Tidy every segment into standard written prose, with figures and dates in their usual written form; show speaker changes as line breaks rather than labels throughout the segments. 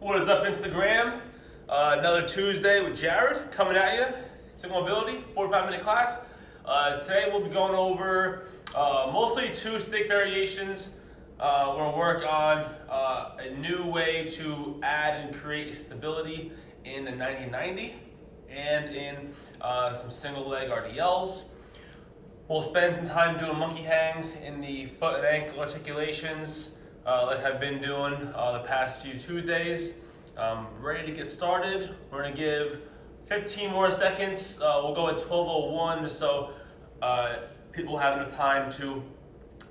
What is up, Instagram? Another Tuesday with Jared coming at you. Single mobility, 45-minute class. Today we'll be going over mostly two stick variations. We're going to work on a new way to add and create stability in the 90-90 and in some single leg RDLs. We'll spend some time doing monkey hangs in the foot and ankle articulations like I've been doing the past few Tuesdays. Ready to get started. We're going to give 15 more seconds. We'll go at 12:01 so people have enough time to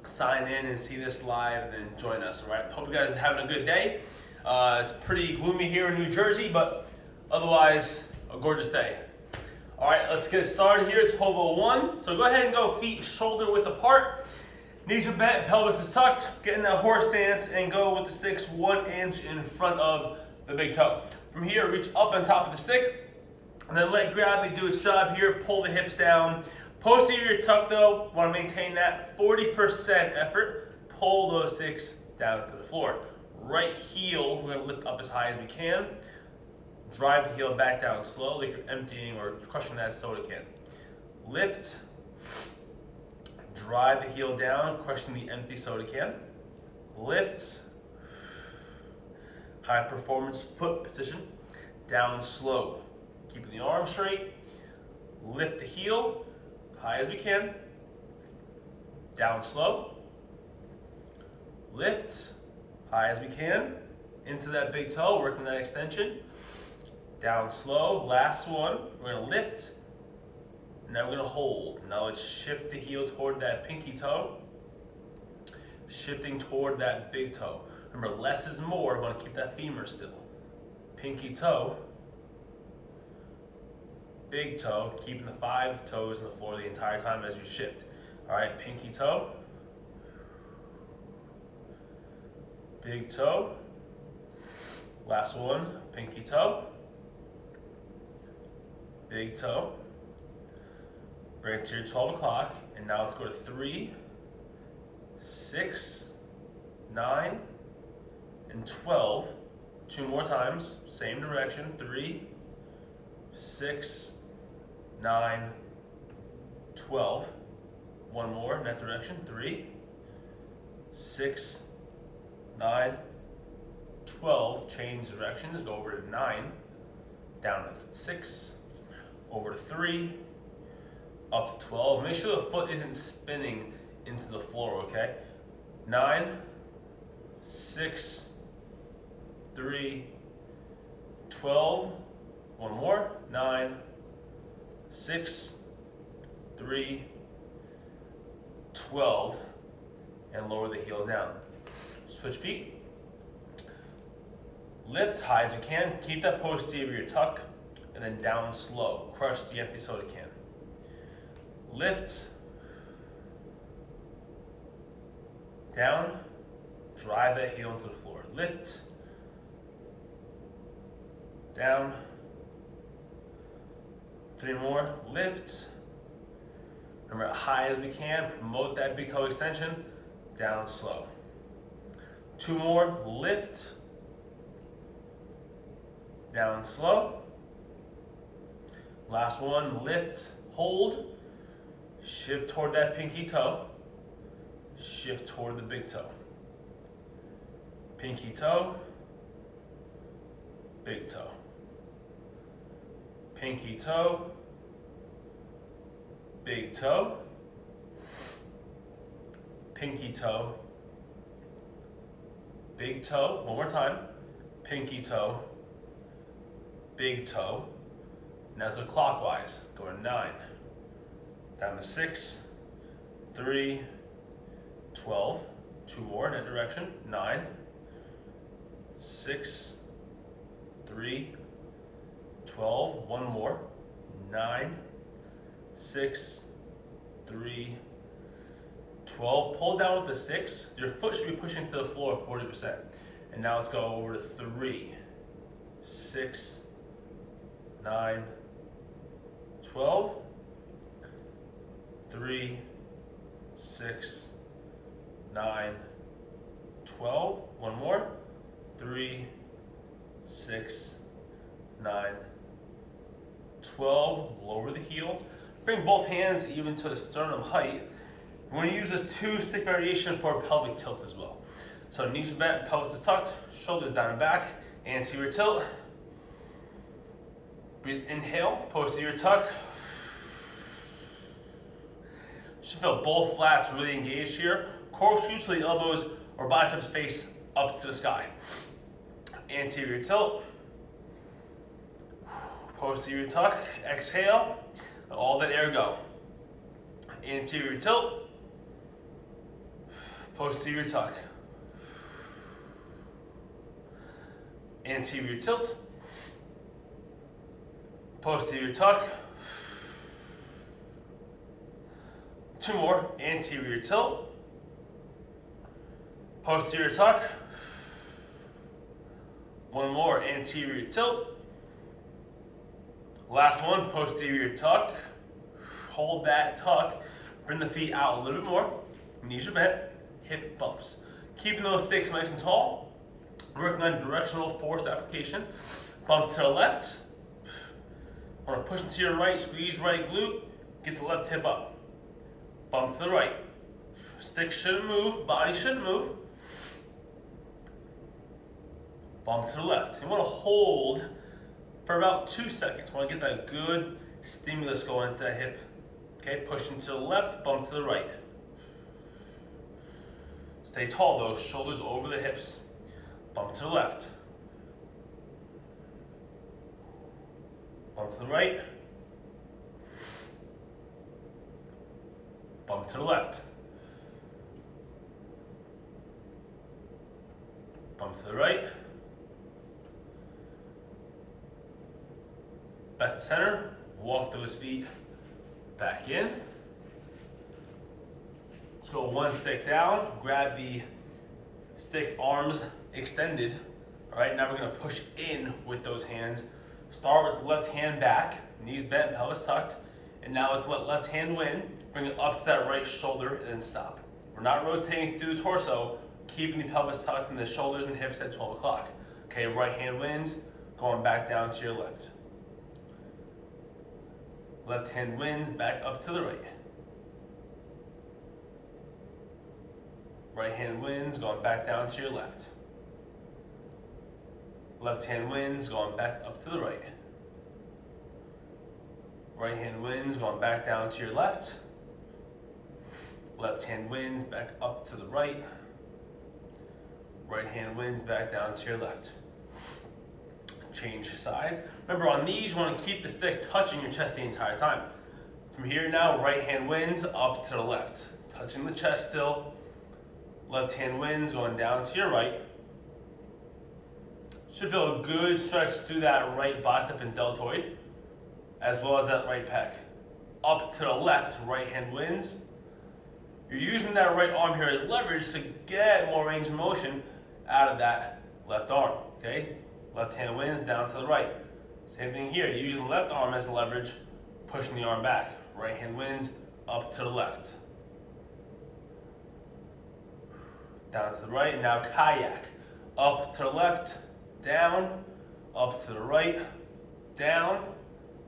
sign in and see this live and then join us. All right. Hope you guys are having a good day. It's pretty gloomy here in New Jersey, but otherwise a gorgeous day. All right, let's get started here at 12:01. So go ahead and go feet shoulder width apart. Knees are bent, pelvis is tucked. Get in that horse stance and go with the sticks 1 inch in front of the big toe. From here, reach up on top of the stick, and then let gravity do its job here. Pull the hips down. Posterior tuck though, want to maintain that 40% effort. Pull those sticks down to the floor. Right heel, we're going to lift up as high as we can. Drive the heel back down slow, like you're emptying or crushing that soda can. Lift. Drive the heel down, crushing the empty soda can. Lift. High performance foot position. Down slow. Keeping the arm straight. Lift the heel, high as we can. Down slow. Lift, high as we can. Into that big toe, working that extension. Down slow, last one. We're gonna lift. Now we're gonna hold. Now let's shift the heel toward that pinky toe. Shifting toward that big toe. Remember, less is more. We want to keep that femur still. Pinky toe. Big toe. Keeping the 5 toes on the floor the entire time as you shift. All right, pinky toe. Big toe. Last one, pinky toe. Big toe. Bring it to your 12 o'clock, and now let's go to 3, 6, 9, and 12. 2 more times, same direction. 3, 6, 9, 12. One more in that direction. 3, 6, 9, 12. Change directions. Go over to 9, down to 6, over to 3, up to 12. Make sure the foot isn't spinning into the floor, okay? 9, 6, 3, 12. One more. 9, 6, 3, 12. And lower the heel down. Switch feet. Lift high as you can. Keep that posterior tuck. And then down slow. Crush the empty soda can. Lift. Down. Drive that heel into the floor. Lift. Down. 3 more. Lift. Remember, high as we can. Promote that big toe extension. Down slow. 2 more. Lift. Down slow. Last one. Lift. Hold. Shift toward that pinky toe. Shift toward the big toe. Pinky toe. Big toe. Pinky toe. Big toe. Pinky toe. Big toe. One more time. Pinky toe. Big toe. Now so clockwise. Go to 9. Down to 6, 3, 12. 2 more in that direction. 9, 6, 3, 12. 1 more. 9, 6, 3, 12. Pull down with the 6. Your foot should be pushing to the floor 40%. And now let's go over to 3, 6, 9, 12. 3, 6, 9, 12. One more. 3, 6, 9, 12. Lower the heel. Bring both hands even to the sternum height. We're going to use a 2-stick variation for a pelvic tilt as well. So knees are bent, pelvis is tucked, shoulders down and back, anterior tilt. Breathe, inhale, posterior tuck. Should feel both flats really engaged here. Corkscrew so the elbows or biceps face up to the sky. Anterior tilt. Posterior tuck, exhale, let all that air go. Anterior tilt. Posterior tuck. Anterior tilt. Posterior tuck. 2 more. Anterior tilt. Posterior tuck. 1 more. Anterior tilt. Last one. Posterior tuck. Hold that tuck. Bring the feet out a little bit more. Knees are bent. Hip bumps. Keeping those sticks nice and tall. Working on directional force application. Bump to the left. Want to push into your right. Squeeze right glute. Get the left hip up. Bump to the right. Stick shouldn't move. Body shouldn't move. Bump to the left. You want to hold for about 2 seconds. Want to get that good stimulus going into that hip. Okay, push into the left, bump to the right. Stay tall though, shoulders over the hips. Bump to the left. Bump to the right. Bump to the left. Bump to the right. Back to center. Walk those feet back in. Let's go 1 stick down. Grab the stick arms extended. All right, now we're gonna push in with those hands. Start with the left hand back, knees bent, pelvis tucked. And now let's let left hand win. Bring it up to that right shoulder and then stop. We're not rotating through the torso, keeping the pelvis tucked and the shoulders and hips at 12 o'clock. Okay, right hand wins, going back down to your left. Left hand wins, back up to the right. Right hand wins, going back down to your left. Left hand wins, going back up to the right. Right hand wins, going back down to your left. Left hand wins, back up to the right. Right hand wins, back down to your left. Change sides. Remember, on these, you want to keep the stick touching your chest the entire time. From here now, right hand wins, up to the left. Touching the chest still. Left hand wins, going down to your right. Should feel a good stretch through that right bicep and deltoid, as well as that right pec. Up to the left, right hand wins. You're using that right arm here as leverage to get more range of motion out of that left arm, okay? Left hand wins, down to the right. Same thing here, you're using the left arm as leverage, pushing the arm back. Right hand wins, up to the left. Down to the right, now kayak. Up to the left, down, up to the right, down,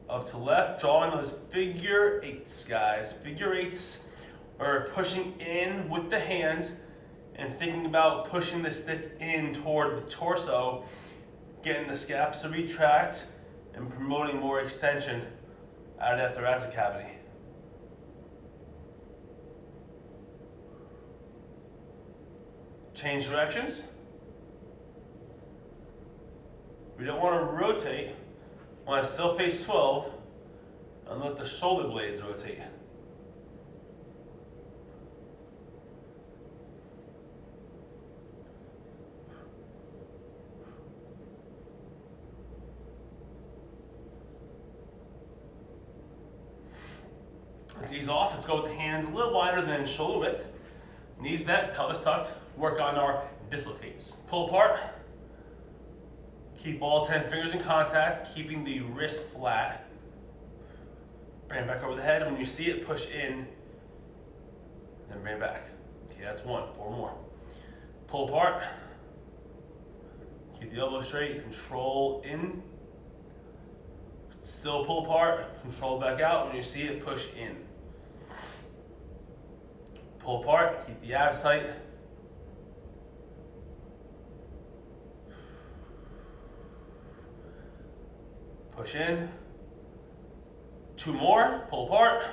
up to left. Drawing those figure eights, guys. Figure eights are pushing in with the hands and thinking about pushing the stick in toward the torso, getting the scaps to retract and promoting more extension out of that thoracic cavity. Change directions. We don't want to rotate. We want to still face 12 and let the shoulder blades rotate. Let's ease off. Let's go with the hands a little wider than shoulder width. Knees bent, pelvis tucked. Work on our dislocates. Pull apart. Keep all 10 fingers in contact, keeping the wrist flat. Bring it back over the head. And when you see it, push in. Then bring it back. Okay, that's 1. 4 more. Pull apart. Keep the elbow straight, control in. Still pull apart, control back out. When you see it, push in. Pull apart, keep the abs tight. Push in. 2 more, pull apart.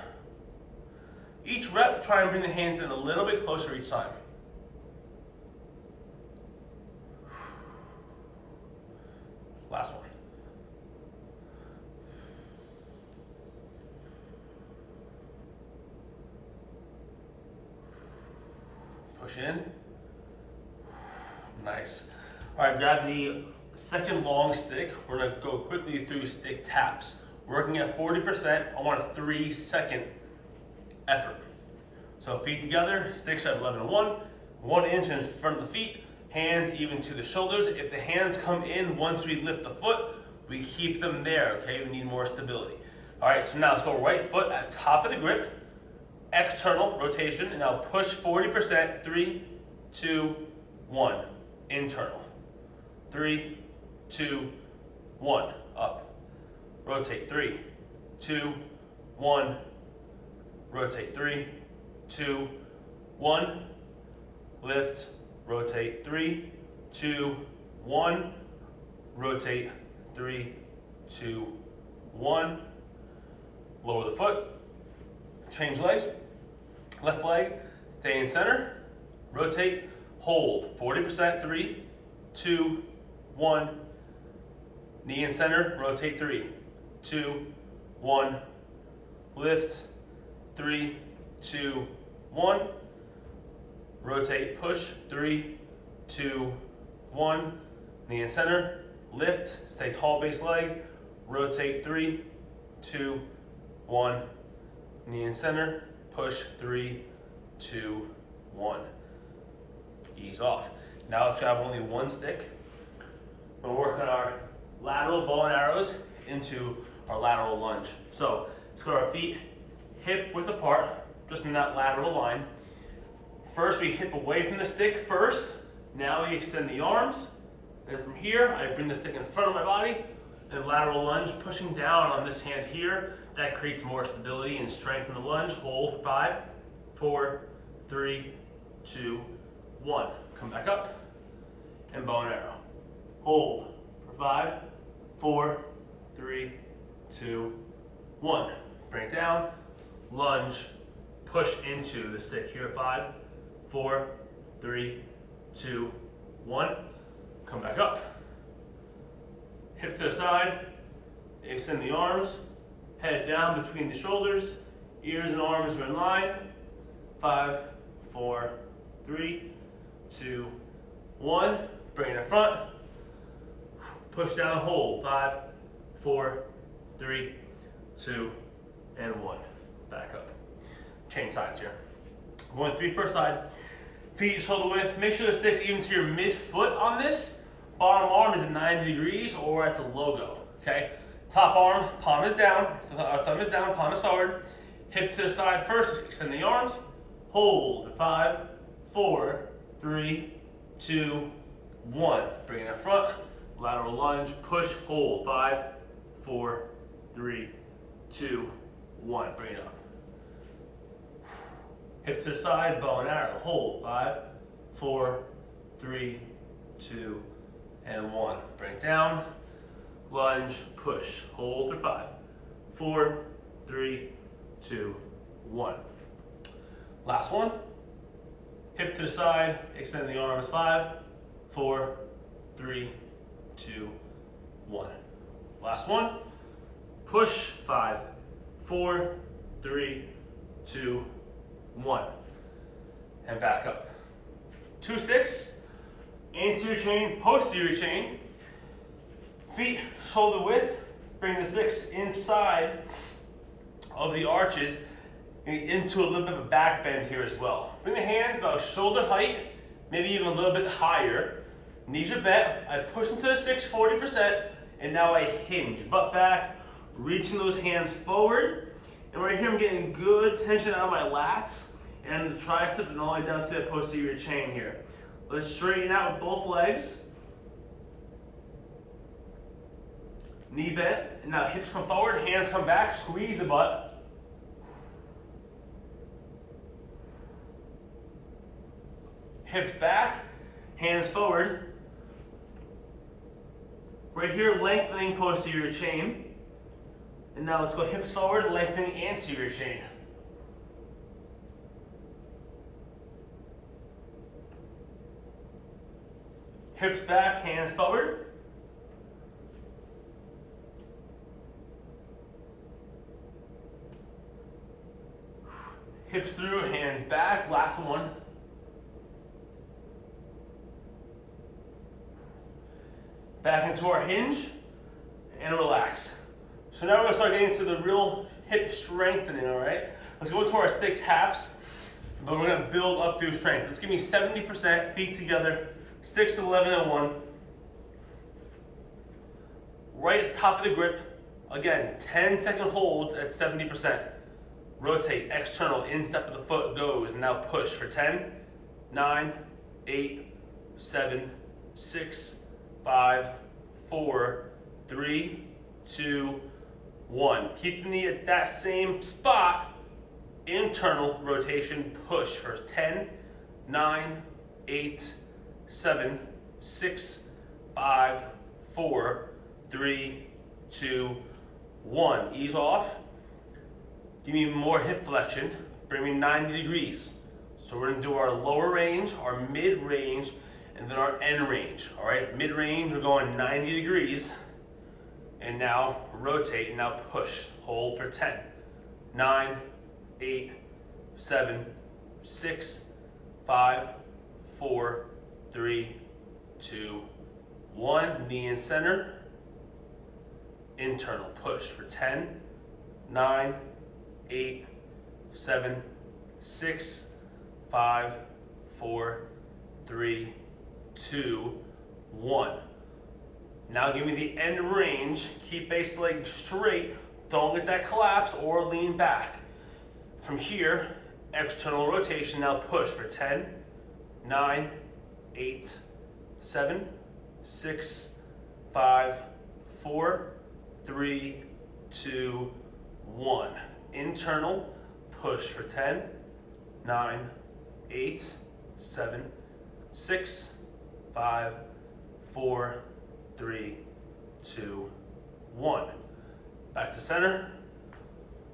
Each rep, try and bring the hands in a little bit closer each time. Last one. Push in. Nice. All right, grab the second long stick. We're gonna go quickly through stick taps. Working at 40%, I want a 3-second effort. So feet together, sticks at 11 and 1, 1 inch in front of the feet, hands even to the shoulders. If the hands come in once we lift the foot, we keep them there, okay? We need more stability. All right, so now let's go right foot at top of the grip, external rotation, and now push 40%, 3, 2, 1, internal. 3, 2, 1, up. Rotate, 3, 2, 1, rotate, 3, 2, 1, lift, rotate, 3, 2, 1, rotate, 3, 2, 1, lower the foot, change legs, left leg, stay in center, rotate, hold, 40%, 3, 2, 1, knee in center, rotate, 3, 2, 1, lift, 3, 2, 1, rotate, push, 3, 2, 1, knee in center, lift, stay tall base leg, rotate, 3, 2, 1, knee in center, push, 3, 2, 1. Ease off. Now let's grab only one stick. We'll work on our lateral bow and arrows into our lateral lunge. So let's go to our feet hip width apart, just in that lateral line. First we hip away from the stick first. Now we extend the arms. And from here, I bring the stick in front of my body and lateral lunge, pushing down on this hand here. That creates more stability and strength in the lunge. Hold for 5, 4, 3, 2, 1. Come back up and bow and arrow. Hold for 5, 4, 3, 2, 1. Bring it down, lunge, push into the stick here. 5, 4, 3, 2, 1. Come back up. Hip to the side, extend the arms, head down between the shoulders, ears and arms are in line. 5, 4, 3, 2, 1. Bring it in front. Push down, hold. 5, 4, 3, 2, and 1. Back up. Change sides here. Going 3 per side. Feet shoulder width. Make sure the stick's even to your mid-foot on this. Bottom arm is at 90 degrees or at the logo, okay? Top arm, palm is down, thumb is down, palm is forward. Hip to the side first, extend the arms. Hold, 5, 4, 3, 2, 1. Bring it in front, lateral lunge, push, hold, 5, 4, 3, 2, 1. Bring it up. Hip to the side, bow and arrow, hold, 5, 4, 3, 2, and 1. Bring it down, lunge, push, hold for 5, 4, 3, 2, 1. Last one. Hip to the side, extend the arms, 5, 4, 3, 2, 1. Last one. Push, 5, 4, 3, 2, 1. And back up. 2 sticks. Anterior chain, posterior chain. Feet shoulder width. Bring the sticks inside of the arches into a little bit of a back bend here as well. Bring the hands about shoulder height, maybe even a little bit higher. Knees are bent. I push into the sticks 40%, and now I hinge. Butt back, reaching those hands forward. And right here I'm getting good tension out of my lats and the tricep and all the way down to the posterior chain here. Let's straighten out with both legs. Knee bent, and now hips come forward, hands come back, squeeze the butt. Hips back, hands forward. Right here, lengthening posterior chain. And now let's go hips forward, lengthening anterior chain. Hips back, hands forward. Hips through, hands back, last one. Back into our hinge and relax. So now we're gonna start getting into the real hip strengthening, all right? Let's go into our stick taps, but we're gonna build up through strength. Let's give me 70%, feet together, 6, 11, and 1. Right at the top of the grip. Again, 10-second holds at 70%. Rotate, external, instep of the foot goes. Now push for 10, 9, 8, 7, 6, 5, 4, 3, 2, 1. Keep the knee at that same spot. Internal rotation, push for 10, 9, 8, 7, 6, 5, 4, 3, 2, 1. Ease off. Give me more hip flexion. Bring me 90 degrees. So we're gonna do our lower range, our mid range, and then our end range. All right, mid range, we're going 90 degrees. And now rotate, and now push. Hold for 10, 9, 8, 7, 6, 5, 4, 3, 2, 1. Knee in center. Internal push for 10, 9, 8, 7, 6, 5, 4, 3, 2, 1. Now give me the end range. Keep base leg straight. Don't get that collapse or lean back. From here, external rotation. Now push for 10, 9, 8, 7, 6, 5, 4, 3, 2, 1. Internal, push for 10, 9, 8, 7, 6, 5, 4, 3, 2, 1. Back to center.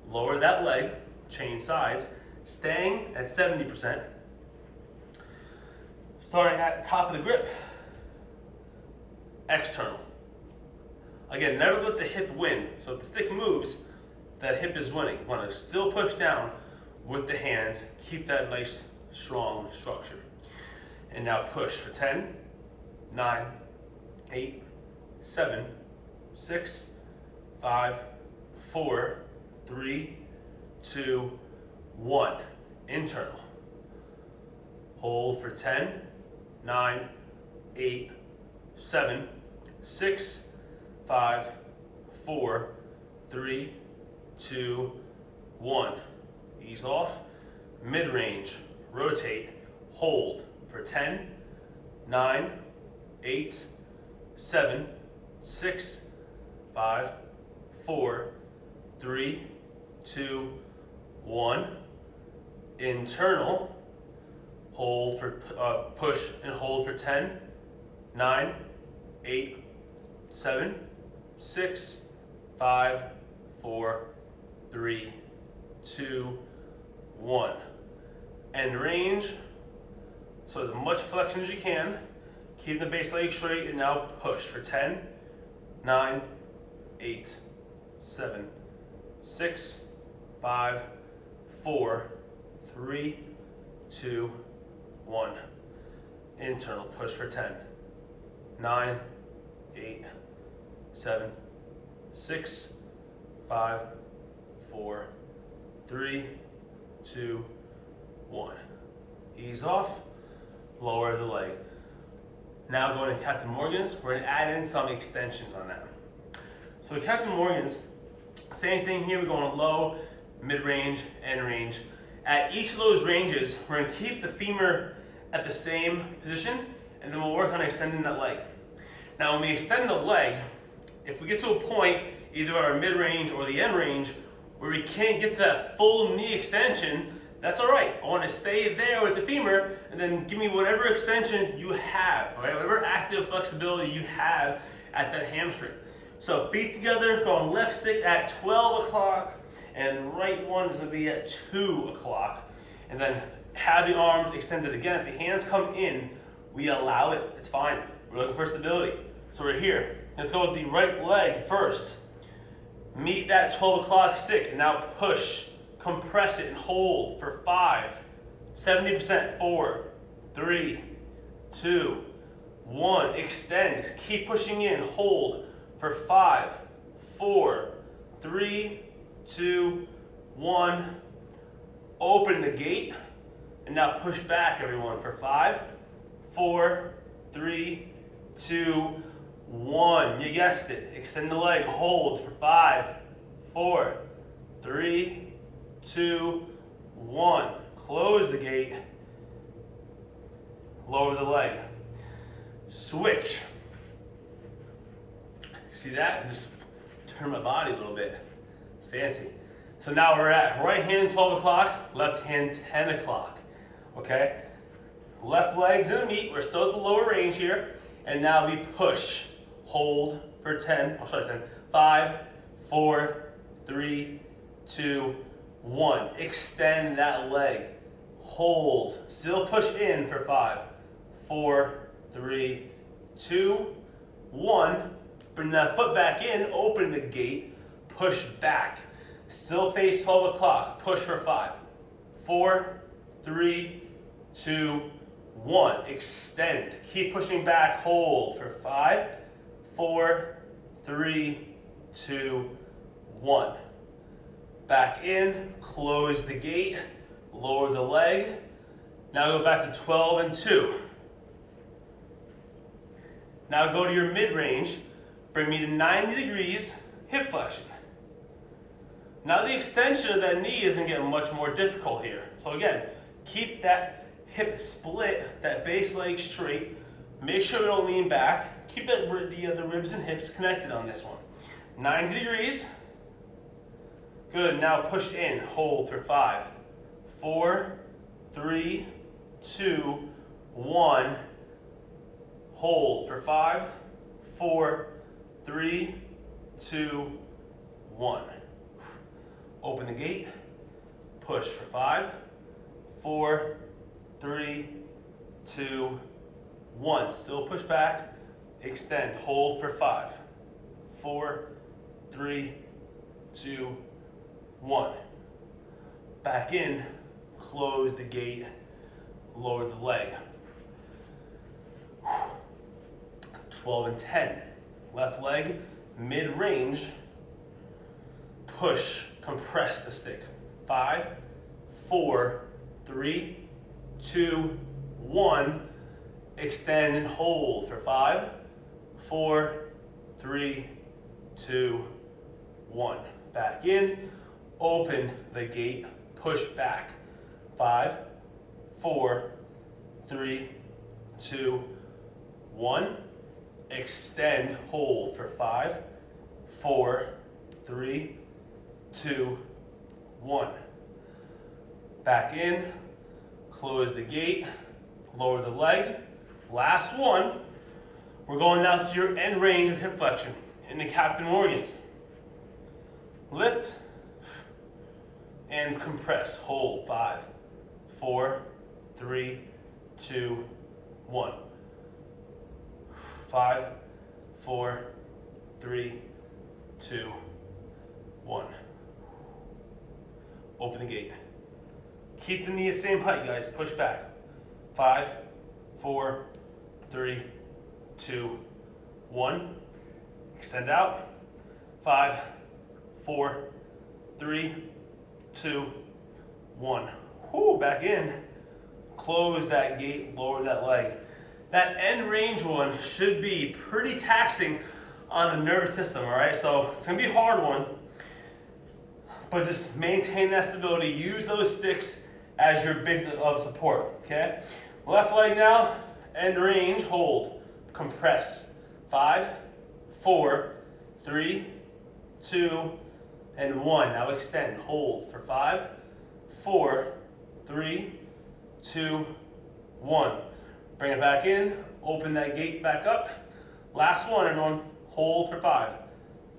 Lower that leg, change sides, staying at 70%. Starting at top of the grip. External. Again, never let the hip win. So if the stick moves, that hip is winning. Want to still push down with the hands. Keep that nice, strong structure. And now push for 10, 9, 8, 7, 6, 5, 4, 3, 2, 1. Internal. Hold for 10, 9, 8, 7, 6, 5, 4, 3, 2, 1. Ease off. Mid-range. Rotate. Hold for 10, 9, 8, 7, 6, 5, 4, 3, 2, 1. Internal. Hold for push and hold for 10, 9, 8, 7, 6, 5, 4, 3, 2, 1. End range. So as much flexion as you can. Keep the base leg straight and now push for 10, 9, 8, 7, 6, 5, 4, 3, 2, 1. Internal push for 10, 9, 8, 7, 6, 5, 4, 3, 2, 1. Ease off, lower the leg. Now going to Captain Morgan's, we're going to add in some extensions on that. So the Captain Morgan's, same thing here, we're going low, mid-range, end range. At each of those ranges, we're going to keep the femur at the same position, and then we'll work on extending that leg. Now when we extend the leg, if we get to a point, either at our mid-range or the end range, where we can't get to that full knee extension, that's all right. I want to stay there with the femur, and then give me whatever extension you have, all right? Whatever active flexibility you have at that hamstring. So feet together, going left stick at 12 o'clock, and right one is going to be at 2 o'clock. And then have the arms extended again. If the hands come in, we allow it. It's fine. We're looking for stability. So we're here. Let's go with the right leg first. Meet that 12 o'clock stick, and now push. Compress it and hold for 5, 70%, 4, 3, 2, 1. Extend. Keep pushing in. Hold for 5, 4, 3, 2, 1. Open the gate. And now push back, everyone, for 5, 4, 3, 2, 1. You guessed it. Extend the leg. Hold for 5, 4, 3, 2, 1. Close the gate. Lower the leg. Switch. See that? Just turn my body a little bit. It's fancy. So now we're at right hand 12 o'clock, left hand 10 o'clock. Okay? Left leg's in the meet. We're still at the lower range here. And now we push. Hold for 10. I'll start 10. 5, 4, 3, 2, 1. Extend that leg. Hold. Still push in for 5, 4, 3, 2, 1. Bring that foot back in. Open the gate. Push back. Still face 12 o'clock. Push for 5, 4, 3, 2, 1. Extend. Keep pushing back. Hold for 5, 4, 3, 2, 1. Back in, close the gate, lower the leg. Now go back to 12 and 2. Now go to your mid-range, bring me to 90 degrees, hip flexion. Now the extension of that knee isn't getting much more difficult here. So again, keep that hip split, that base leg straight. Make sure we don't lean back. Keep that, the ribs and hips connected on this one. 90 degrees. Good, now push in, hold for 5, 4, 3, 2, 1. Hold for 5, 4, 3, 2, 1. Open the gate, push for 5, 4, 3, 2, 1. Still push back, extend, hold for 5, 4, 3, 2, 1. Back in, close the gate, lower the leg. 12 and 10. Left leg, mid-range, push, compress the stick. 5, 4, 3, 2, 1. Extend and hold for 5, 4, 3, 2, 1. Back in, open the gate, push back. 5, 4, 3, 2, 1. Extend, hold for 5, 4, 3, 2, 1. Back in, close the gate, lower the leg. Last one, we're going down to your end range of hip flexion in the Captain Morgans. Lift and compress. Hold. 5, 4, 3, 2, 1. 5, 4, 3, 2, 1. Open the gate. Keep the knee the same height, guys. Push back. 5, 4, 3, 2, 1. Extend out. 5, 4, 3, 2, 1. Whoo, back in. Close that gate, lower that leg. That end range one should be pretty taxing on the nervous system, all right? So it's gonna be a hard one, but just maintain that stability. Use those sticks as your bit of support, okay? Left leg now, end range, hold, compress. 5, 4, 3, 2, and 1. Now extend, hold for 5, 4, 3, 2, 1. Bring it back in, open that gate back up. Last one, everyone. Hold for 5,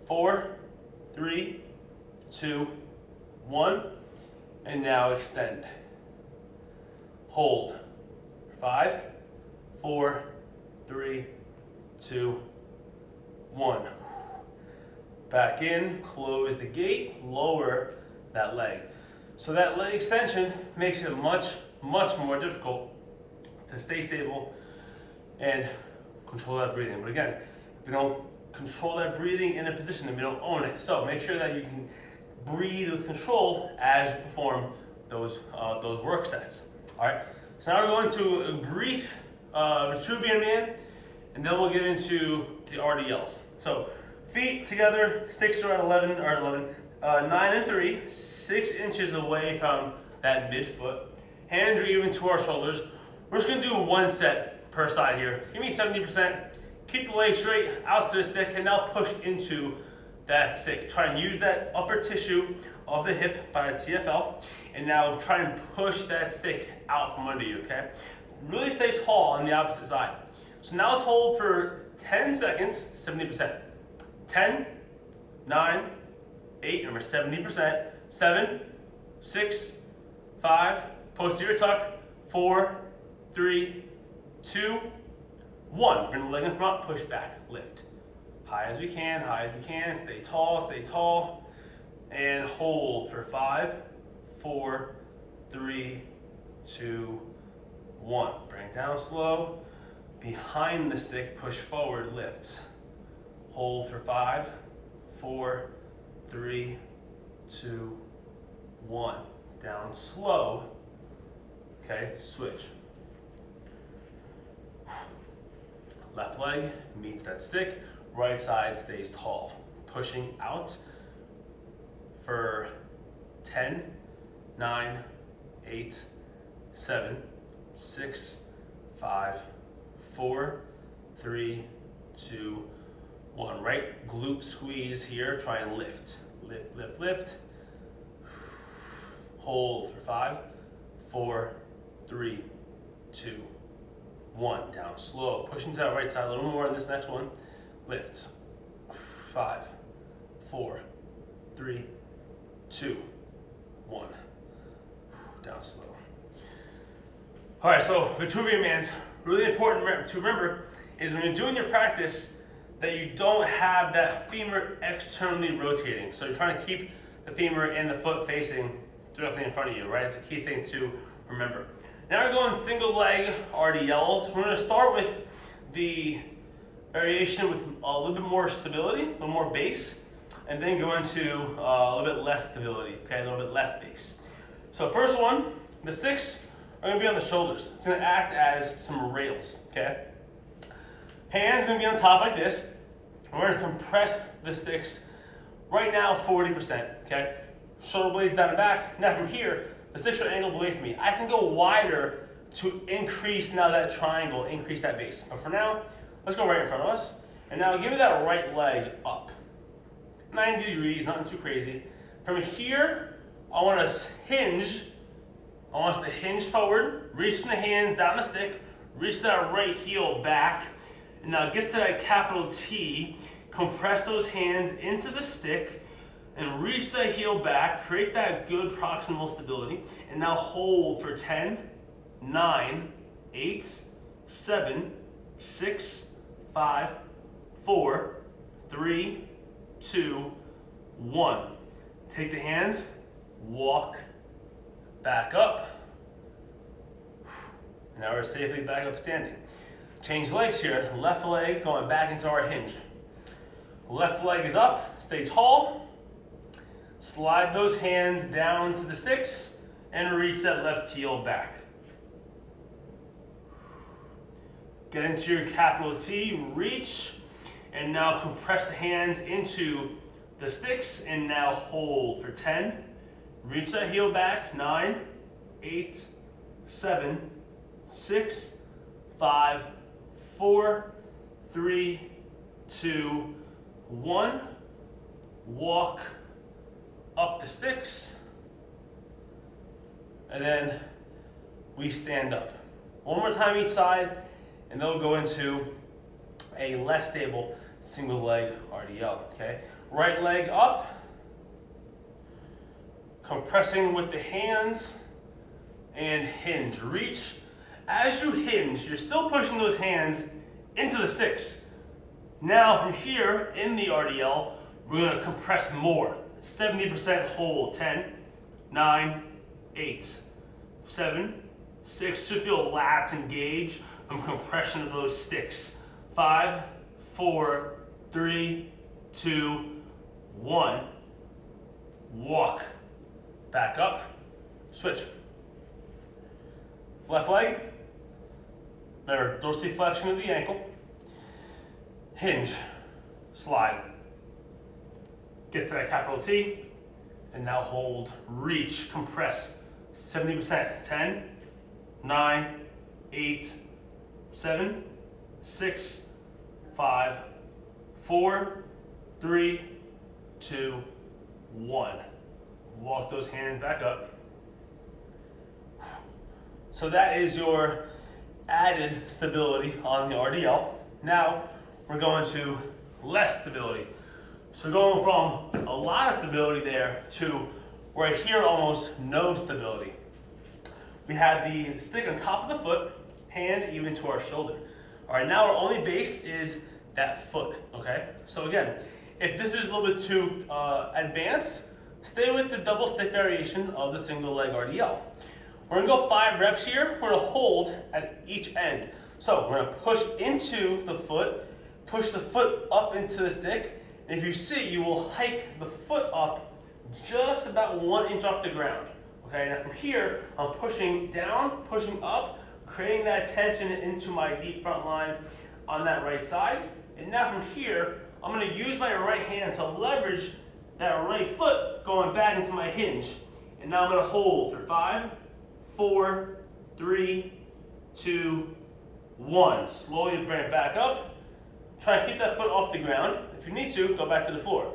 4, 3, 2, 1. And now extend. Hold. 5, 4, 3, 2, 1. Back in, close the gate, lower that leg. So that leg extension makes it much more difficult to stay stable and control that breathing. But again, if we don't control that breathing in a position, then we don't own it. So make sure that you can breathe with control as you perform those work sets. All right. So now we're going to a brief Vitruvian man, and then we'll get into the RDLs. So feet together, sticks are at 9 and 3, 6 inches away from that midfoot. Hands are even to our shoulders. We're just gonna do one set per side here. Give me 70%. Keep the leg straight, out to the stick, and now push into that stick. Try and use that upper tissue of the hip by the TFL, and now try and push that stick out from under you, okay? Really stay tall on the opposite side. So now let's hold for 10 seconds, 70%. 10, 9, 8, remember 70%, 7, 6, 5, posterior tuck, 4, 3, 2, 1. Bring the leg in front, push back, lift. High as we can, stay tall, and hold for 5, 4, 3, 2, 1. Bring it down slow, behind the stick, push forward, lift. Hold for 5, 4, 3, 2, 1. Down slow, okay, switch. Left leg meets that stick, right side stays tall. Pushing out for 10, 9, 8, 7, 6, 5, 4, 3, 2, 1. Right glute squeeze here, try and lift. Lift. Hold for 5, 4, 3, 2, 1. Down slow. Push into that right side a little more in this next one. Lift. 5, 4, 3, 2, 1. Down slow. All right, so Vitruvian man's really important to remember is when you're doing your practice that you don't have that femur externally rotating. So you're trying to keep the femur and the foot facing directly in front of you, right? It's a key thing to remember. Now we're going single leg RDLs. We're going to start with the variation with a little bit more stability, a little more base, and then go into a little bit less stability, okay, a little bit less base. So first one, the sticks are going to be on the shoulders. It's going to act as some rails, okay? Hands are going to be on top like this. We're going to compress the sticks right now 40%, okay? Shoulder blades down and back. Now from here, the sticks are angled away from me. I can go wider to increase now that triangle, increase that base. But for now, let's go right in front of us. And now give me that right leg up. 90 degrees, nothing too crazy. From here, I want to hinge. I want us to hinge forward, reach the hands down the stick, reach that right heel back, and now get to that capital T, compress those hands into the stick, and reach that heel back, create that good proximal stability, and now hold for 10, 9, 8, 7, 6, 5, 4, 3, 2, 1. Take the hands, walk back up. Now we're safely back up standing. Change legs here. Left leg going back into our hinge. Left leg is up, stay tall. Slide those hands down to the sticks and reach that left heel back. Get into your capital T, reach, and now compress the hands into the sticks and now hold for 10. Reach that heel back, 9, 8, 7, 6, 5, 4, 3, 2, 1, walk up the sticks, and then we stand up. One more time each side, and then we'll go into a less stable single leg RDL, okay? Right leg up, compressing with the hands, and hinge. Reach. As you hinge, you're still pushing those hands into the sticks. Now from here, in the RDL, we're gonna compress more. 70% hold. 10, 9, 8, 7, 6. Should feel lats engage from compression of those sticks. 5, 4, 3, 2, 1. Walk. Back up. Switch. Left leg. Remember, dorsiflexion of the ankle. Hinge. Slide. Get to that capital T. And now hold. Reach. Compress. 70%. 10, 9, 8, 7, 6, 5, 4, 3, 2, 1. Walk those hands back up. So that is your added stability on the RDL. Now we're going to less stability. So going from a lot of stability there to right here almost no stability. We have the stick on top of the foot, hand even to our shoulder. All right, now our only base is that foot, okay? So again, if this is a little bit too advanced, stay with the double stick variation of the single leg RDL. We're gonna go 5 reps here. We're gonna hold at each end. So we're gonna push into the foot, push the foot up into the stick. And if you see, you will hike the foot up just about 1 inch off the ground. Okay, now from here, I'm pushing down, pushing up, creating that tension into my deep front line on that right side. And now from here, I'm gonna use my right hand to leverage that right foot going back into my hinge. And now I'm gonna hold for 5, 4, 3, 2, 1. Slowly bring it back up. Try to keep that foot off the ground. If you need to, go back to the floor.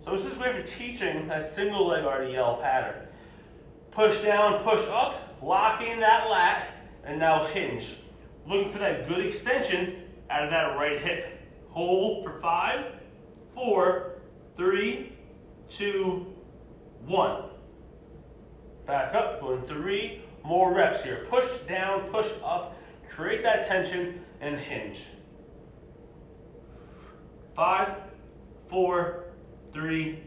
So this is great for teaching that single leg RDL pattern. Push down, push up, lock in that lat, and now hinge. Looking for that good extension out of that right hip. Hold for 5, 4, 3, 2, 1. Back up, going 3 more reps here. Push down, push up, create that tension, and hinge. 5, 4, 3,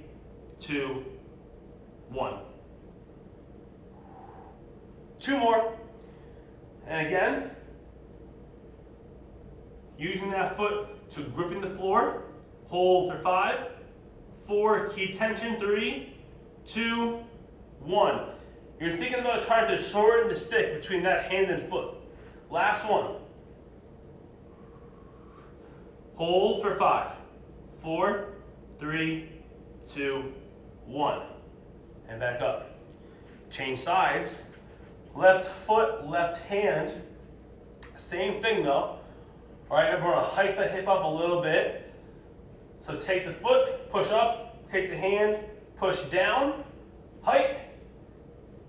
2, 1. 2 more. And again, using that foot to gripping the floor. Hold for 5, 4, keep tension, 3, 2, 1. You're thinking about trying to shorten the stick between that hand and foot. Last one. Hold for 5, 4, 3, 2, 1. And back up. Change sides. Left foot, left hand. Same thing though. All right, we're gonna hike the hip up a little bit. So take the foot, push up, take the hand, push down, hike,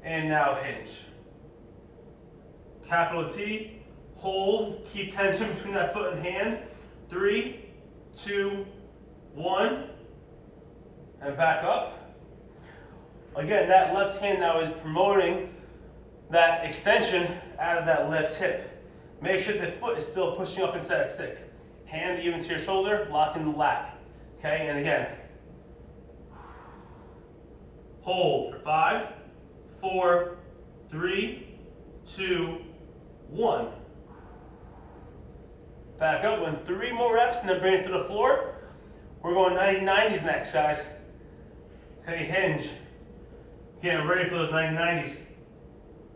and now hinge. Capital T, hold, keep tension between that foot and hand. 3, 2, 1, and back up. Again, that left hand now is promoting that extension out of that left hip. Make sure the foot is still pushing up into that stick. Hand even to your shoulder, lock in the lat. Okay, and again. Hold for 5, 4, 3, 2, 1. Back up, going 3 more reps and then bring it to the floor. We're going 90-90s next, guys. Okay, hinge. Getting ready for those 90-90s.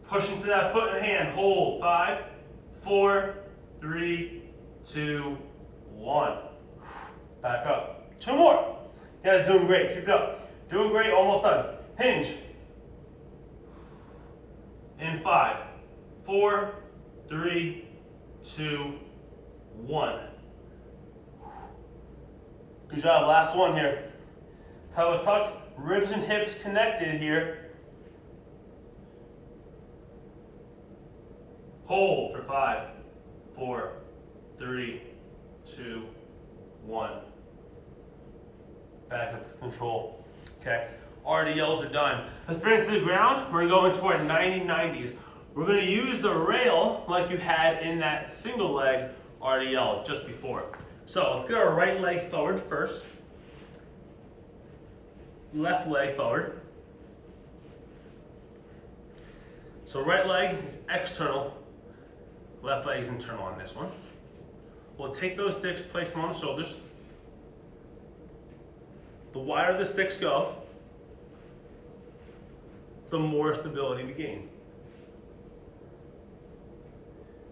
Push into that foot and hand. Hold. 5, 4, 3, 2, 1. Back up. 2 more. You guys doing great. Keep it up. Doing great. Almost done. Hinge. In 5, 4, 3, 2, 1. Good job, last one here. Pelvis tucked, ribs and hips connected here. Hold for 5, 4, 3, 2, 1. Back up to control. Okay, RDLs are done. Let's bring it to the ground. We're gonna go into our 90-90s. We're gonna use the rail like you had in that single leg RDL just before. So let's get our right leg forward first. Left leg forward. So right leg is external, left leg is internal on this one. We'll take those sticks, place them on the shoulders. The wider the sticks go, the more stability we gain.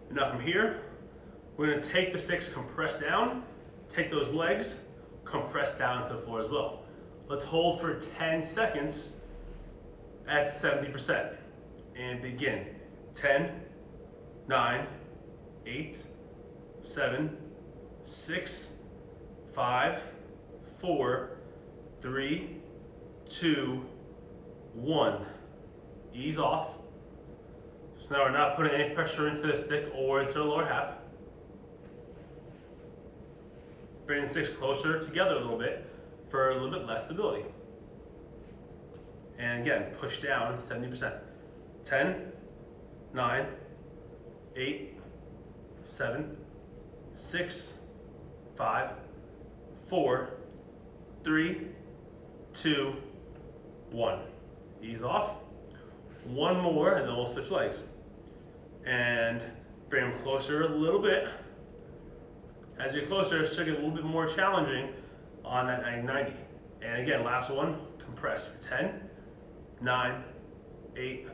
And now from here, we're going to take the sticks, compress down, take those legs, compress down to the floor as well. Let's hold for 10 seconds at 70%. And begin. 10, 9, 8, 7, 6, 5, 4, 3, 2, 1. Ease off. So now we're not putting any pressure into the stick or into the lower half. Bring the sticks closer together a little bit for a little bit less stability. And again, push down 70%. 10, 9, 8, 7, 6, 5, 4, 3, 2, 1. Ease off. One more, and then we'll switch legs. And bring them closer a little bit. As you're closer, it should get a little bit more challenging on that 90-90. And again, last one, compress for 10, 9, 8,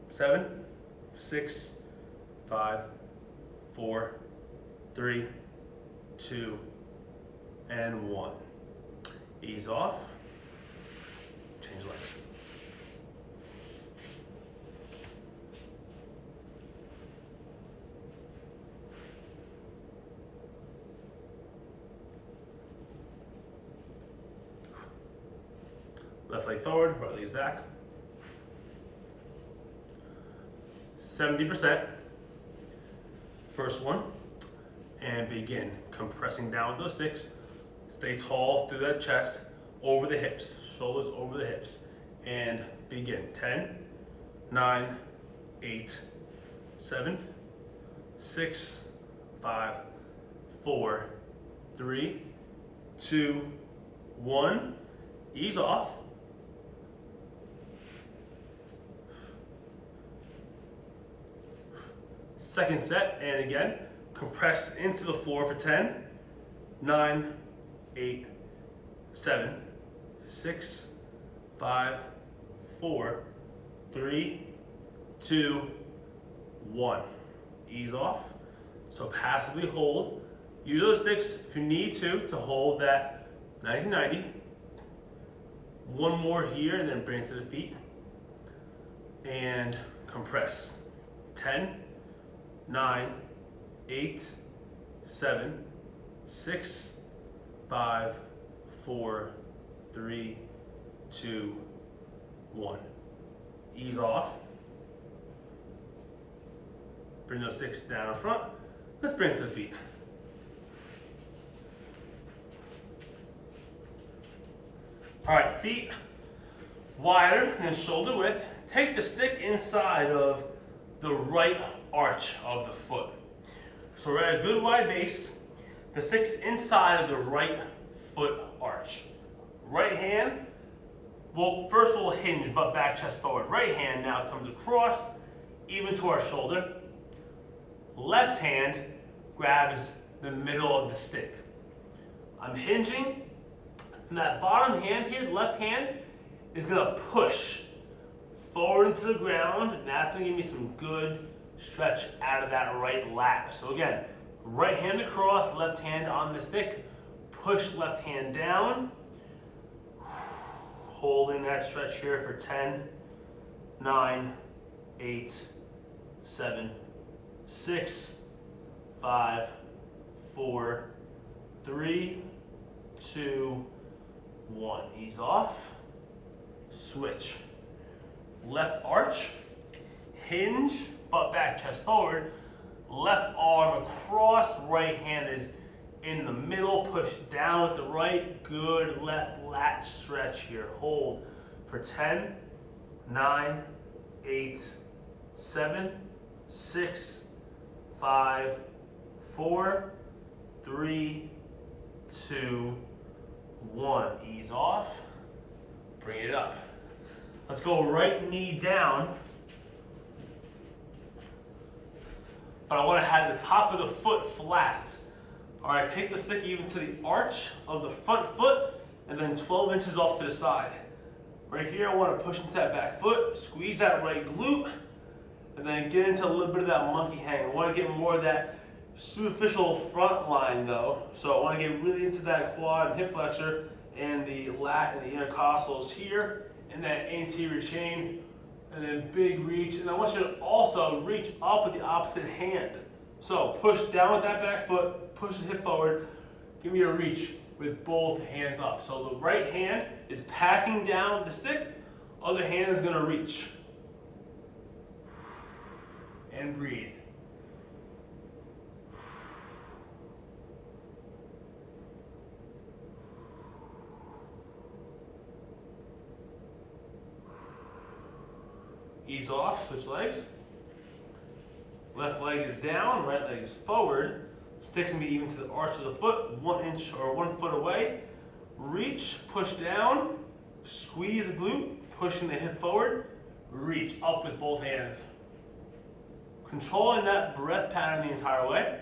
7, 6, 5, 4, 3, 2, and 1. Ease off. Change legs. Left leg forward, right leg back. 70%. First one. And begin compressing down with those sticks. Stay tall through that chest, over the hips, shoulders over the hips. And begin. 10, 9, 8, 7, 6, 5, 4, 3, 2, 1. Ease off. Second set, and again, compress into the floor for 10, 9, 8, 7, 6, 5, 4, 3, 2, 1. Ease off. So passively hold. Use those sticks if you need to hold that 90-90. One more here, and then bring it to the feet. And compress. 10, 9, 8, 7, 6, 5, 4, 3, 2, 1. Ease off. Bring those sticks down in front. Let's bring it to the feet. All right, feet wider than shoulder width. Take the stick inside of the right arch of the foot. So we're at a good wide base. The stick's inside of the right foot arch. Right hand, well, first we'll hinge, butt back, chest forward. Right hand now comes across, even to our shoulder. Left hand grabs the middle of the stick. I'm hinging. From that bottom hand here, the left hand is gonna push forward into the ground, and that's gonna give me some good stretch out of that right lat. So again, right hand across, left hand on the stick, push left hand down, holding that stretch here for 10, 9, 8, 7, 6, 5, 4, 3, 2, 1. Ease off. Switch. Left arch. Hinge, butt back, chest forward. Left arm across, right hand is in the middle. Push down with the right. Good left lat stretch here. Hold for 10, 9, 8, 7, 6, 5, 4, 3, 2, 1. Ease off. Bring it up. Let's go right knee down. But I want to have the top of the foot flat. All right, take the stick even to the arch of the front foot and then 12 inches off to the side. Right here, I want to push into that back foot, squeeze that right glute, and then get into a little bit of that monkey hang. I want to get more of that superficial front line though. So I want to get really into that quad and hip flexor and the lat and the intercostals here and that anterior chain. And then big reach, and I want you to also reach up with the opposite hand. So push down with that back foot, push the hip forward, give me a reach with both hands up. So the right hand is packing down the stick, other hand is gonna reach. And breathe. Ease off, switch legs. Left leg is down, right leg is forward. Sticks can be even to the arch of the foot, 1 inch or 1 foot away. Reach, push down, squeeze the glute, pushing the hip forward. Reach up with both hands. Controlling that breath pattern the entire way.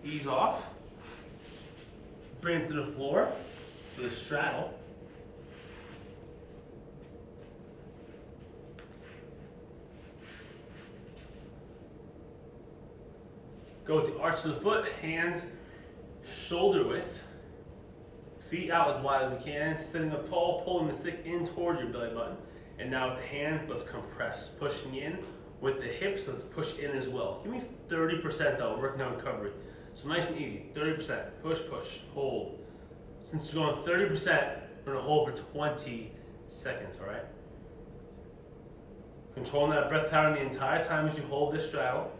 Ease off, bring it to the floor for the straddle. Go with the arch of the foot, hands shoulder width, feet out as wide as we can, sitting up tall, pulling the stick in toward your belly button. And now with the hands, let's compress, pushing in. With the hips, let's push in as well. Give me 30% though, working on recovery. So nice and easy, 30%, push, push, hold. Since you're going 30%, we're gonna hold for 20 seconds, all right? Controlling that breath pattern the entire time as you hold this straddle.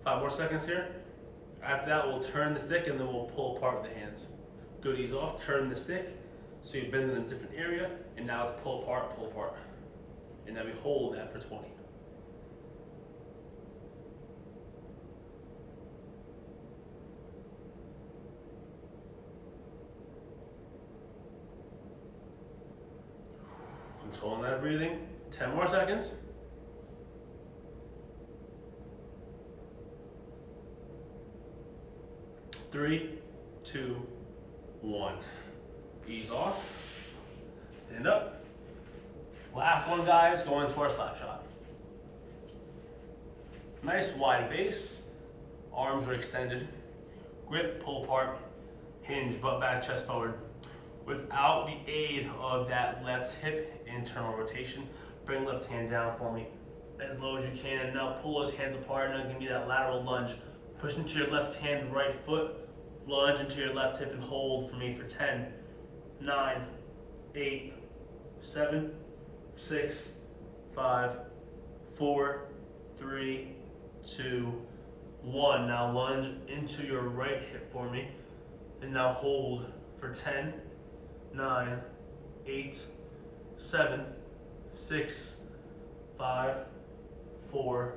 Five more seconds here. After that, we'll turn the stick and then we'll pull apart with the hands. Good, ease off, turn the stick. So you bend in a different area, and now it's pull apart, and then we hold that for 20. Controlling that breathing, 10 more seconds. Three, 2, 1. Ease off, stand up. Last one, guys, go into our slap shot. Nice wide base, arms are extended. Grip, pull apart, hinge, butt back, chest forward. Without the aid of that left hip internal rotation, bring left hand down for me as low as you can. Now pull those hands apart, and give me that lateral lunge. Push into your left hand, right foot, lunge into your left hip and hold for me for 10, 9, 8, 7, 6, 5, 4, 3, 2, 1. Now lunge into your right hip for me. And now hold for 10, 9, 8, 7, 6, 5, 4,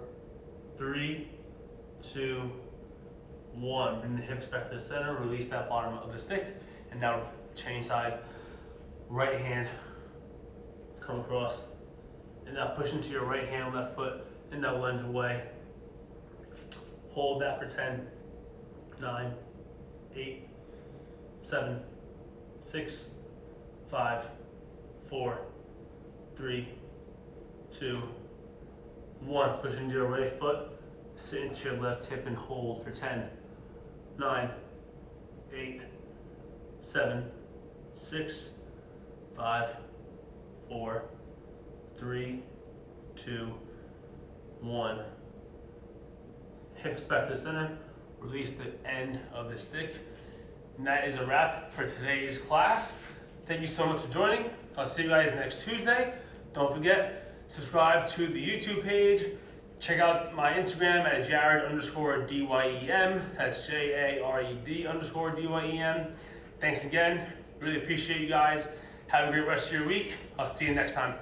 3, 2, 1. Bring the hips back to the center, release that bottom of the stick, and now change sides. Right hand, come across, and now push into your right hand, left foot, and now lunge away. Hold that for 10, 9, 8, 7, 6, 5, 4, 3, 2, 1. Push into your right foot, sit into your left hip and hold for 10, 9, 8, 7, 6, 5, 4, 3, 2, 1. Hips back to the center. Release the end of the stick. And that is a wrap for today's class. Thank you so much for joining. I'll see you guys next Tuesday. Don't forget, subscribe to the YouTube page. Check out my Instagram at Jared_DYEM. That's JARED_DYEM. Thanks again. Really appreciate you guys. Have a great rest of your week. I'll see you next time.